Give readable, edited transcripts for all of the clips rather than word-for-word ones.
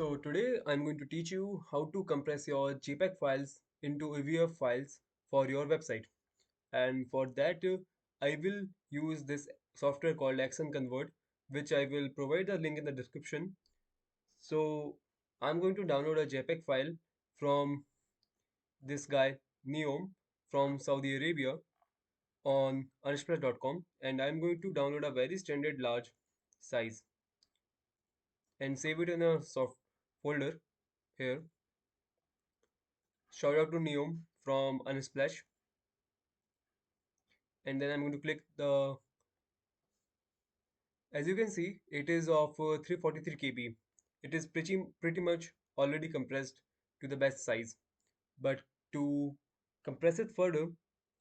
So today I'm going to teach you how to compress your JPEG files into AVIF files for your website. And for that, I will use this software called Action Convert, which I will provide the link in the description. So I'm going to download a JPEG file from this guy Neom from Saudi Arabia on unsplash.com, and I'm going to download a very standard large size and save it in a soft folder here. Shout out to Neom from Unsplash. And then I'm going to click the, as you can see, it is of 343 KB. It is pretty much already compressed to the best size. But to compress it further,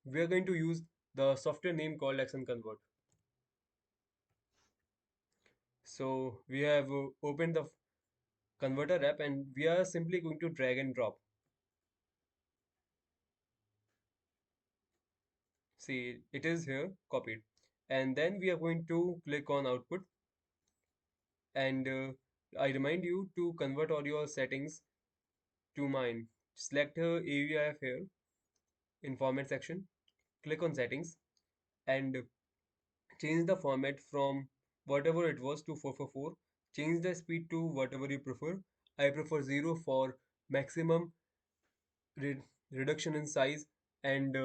we are going to use the software name called Action Convert. So we have opened the converter app and we are simply going to drag and drop. See, it is here copied. And then we are going to click on output, and I remind you to convert all your settings to mine. Select AVIF here in format section, click on settings and change the format from whatever it was to 444. Change the speed to whatever you prefer. I prefer 0 for maximum re reduction in size and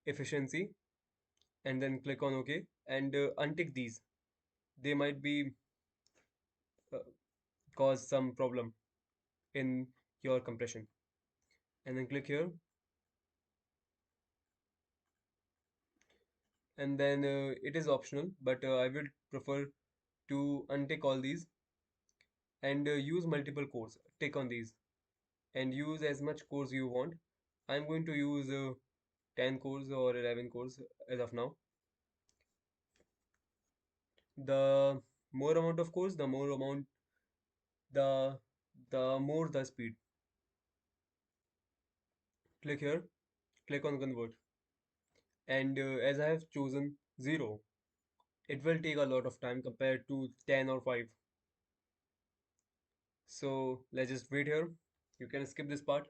efficiency, and then click on OK and untick these. They might be uh, cause some problem in your compression, and then click here, and then it is optional, but I would prefer to untick all these and use multiple cores. Tick on these and use as much cores you want. I'm going to use 10 cores or 11 cores as of now. The more amount of cores, the the more the speed. Click here, click on convert, and as I have chosen 0, it will take a lot of time compared to 10 or 5. So let's just wait here. You can skip this part.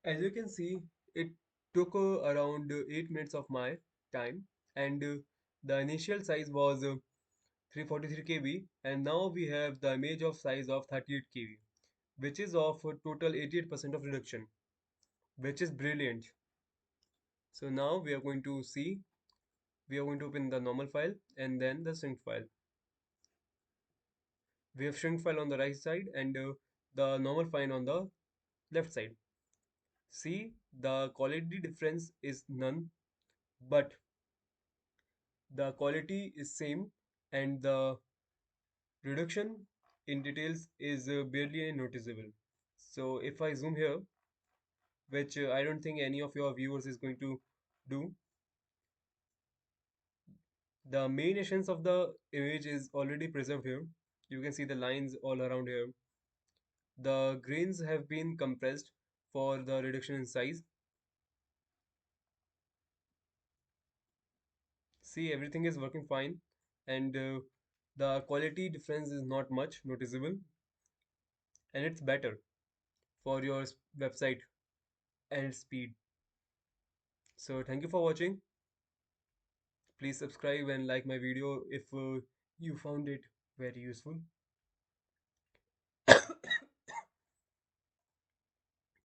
As you can see, it took around 8 minutes of my time, and the initial size was 343 KB, and now we have the image of size of 38 KB, which is of a total 88% of reduction, which is brilliant. So now we are going to see, we are going to open the normal file and then the shrink file. We have shrink file on the right side and the normal file on the left side. See, the quality difference is none, but the quality is same and the reduction in details is barely noticeable. So if I zoom here, which I don't think any of your viewers is going to do, the main essence of the image is already preserved here. You can see the lines all around here. The grains have been compressed for the reduction in size. See, everything is working fine, and the quality difference is not much noticeable, and it's better for your website and speed. So thank you for watching. Please subscribe and like my video if you found it very useful.